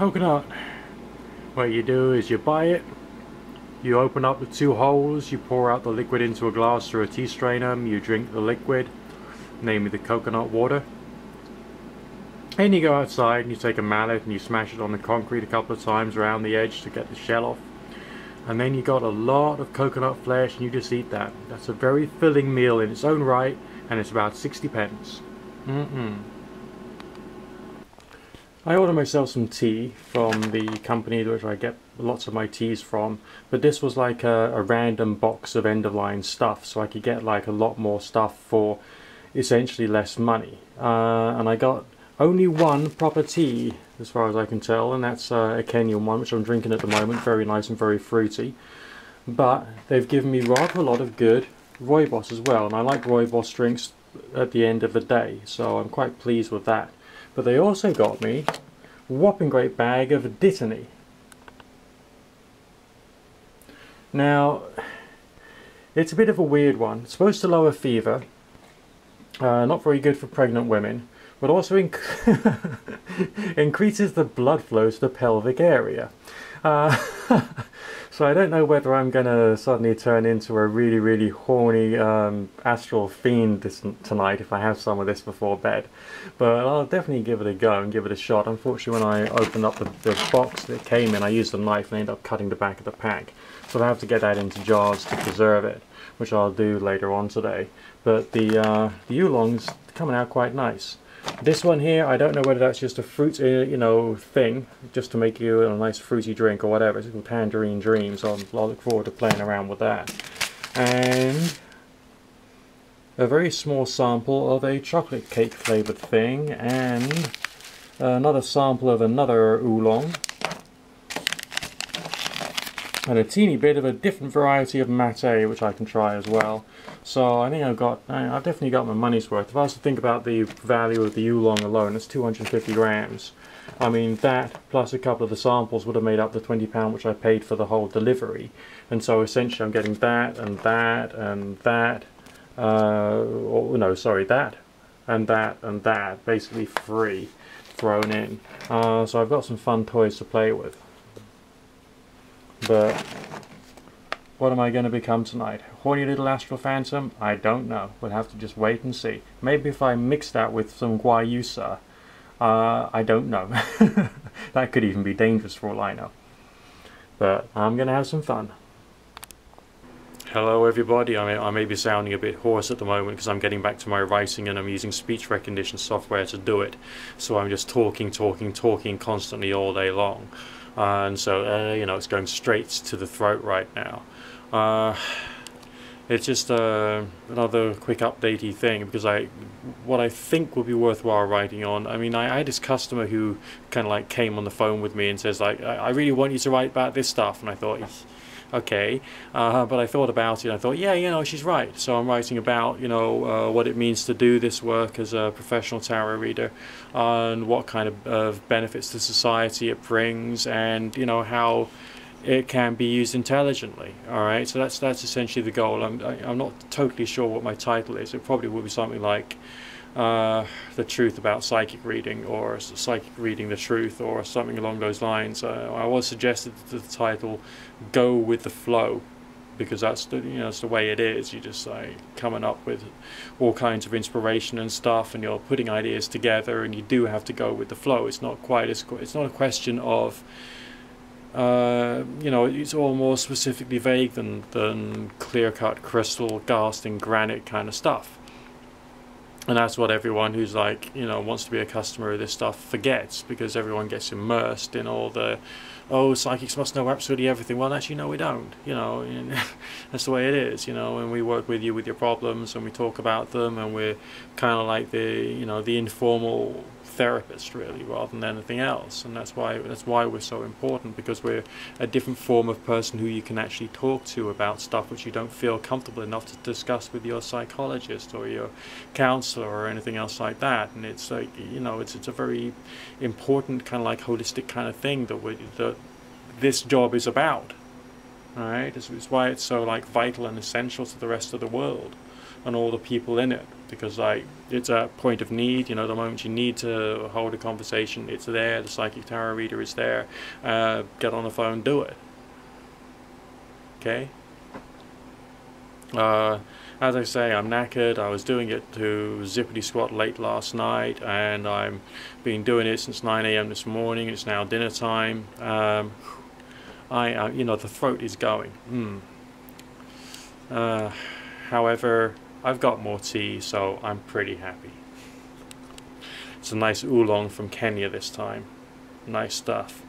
Coconut. What you do is you buy it, you open up the two holes, you pour out the liquid into a glass through a tea strainer, you drink the liquid, namely the coconut water. And you go outside and you take a mallet and you smash it on the concrete a couple of times around the edge to get the shell off. And then you got a lot of coconut flesh and you just eat that. That's a very filling meal in its own right, and it's about 60 pence. I ordered myself some tea from the company which I get lots of my teas from, but this was like a random box of end-of-line stuff, so I could get like a lot more stuff for essentially less money. And I got only one proper tea as far as I can tell, and that's a Kenyan one, which I'm drinking at the moment. Very nice and very fruity. But they've given me rather a lot of good rooibos as well, and I like rooibos drinks at the end of the day, so I'm quite pleased with that. But they also got me a whopping great bag of Dittany. Now, it's a bit of a weird one. It's supposed to lower fever, not very good for pregnant women, but also increases the blood flow to the pelvic area. So I don't know whether I'm going to suddenly turn into a really horny astral fiend tonight if I have some of this before bed. But I'll definitely give it a go and give it a shot. Unfortunately, when I opened up the box that it came in, I used a knife and ended up cutting the back of the pack. So I have to get that into jars to preserve it, which I'll do later on today. But the oolong's coming out quite nice. This one here, I don't know whether that's just a fruit, thing, just to make you a nice fruity drink or whatever. It's called Tangerine Dream, so I'll look forward to playing around with that. And a very small sample of a chocolate cake flavoured thing, and another sample of another oolong, and a teeny bit of a different variety of mate, which I can try as well. So I think I've definitely got my money's worth. If I was to think about the value of the oolong alone, it's 250 grams. I mean, that plus a couple of the samples would have made up the £20 which I paid for the whole delivery. And so essentially I'm getting that and that and that, that and that and that, basically free, thrown in. So I've got some fun toys to play with. But what am I going to become tonight? Horny little astral phantom? I don't know. We'll have to just wait and see. Maybe if I mix that with some guayusa. I don't know. That could even be dangerous for all I know. But I'm going to have some fun. Hello everybody. I may be sounding a bit hoarse at the moment because I'm getting back to my writing and I'm using speech recognition software to do it. So I'm just talking constantly all day long. And so, it's going straight to the throat right now. It's just another quick updatey thing, because what I think would be worthwhile writing on. I mean, I had this customer who kind of like came on the phone with me and says like, I really want you to write about this stuff, and I thought, okay, but I thought about it and I thought, yeah, she's right. So I'm writing about, what it means to do this work as a professional tarot reader, and what kind of benefits to society it brings, and how it can be used intelligently. All right, so that's essentially the goal. I'm not totally sure what my title is. It probably will be something like the truth about psychic reading, or psychic reading the truth, or something along those lines. I was suggested the title "Go with the Flow," because that's that's the way it is. You just coming up with all kinds of inspiration and stuff, and you're putting ideas together, and you do have to go with the flow. It's not a question of it's all more specifically vague than clear-cut crystal, casting, granite kind of stuff. And that's what everyone who's wants to be a customer of this stuff forgets, because everyone gets immersed in all the, psychics must know absolutely everything. Well, actually, no, we don't. That's the way it is. And we work with you with your problems, and we talk about them, and we're kind of like the informal therapist, really, rather than anything else. And that's why we're so important, because we're a different form of person who you can actually talk to about stuff which you don't feel comfortable enough to discuss with your psychologist or your counselor or anything else like that. And it's like, it's a very important kind of like holistic kind of thing that this job is about. All right, it's why it's so vital and essential to the rest of the world. and all the people in it, because like it's a point of need. You know, the moment you need to hold a conversation, it's there. The psychic tarot reader is there. Get on the phone, do it. Okay. As I say, I'm knackered. I was doing it to zippity squat late last night, and I'm been doing it since 9 a.m. this morning. It's now dinner time. You know, the throat is going. However, I've got more tea, so I'm pretty happy. It's a nice oolong from Kenya this time. Nice stuff.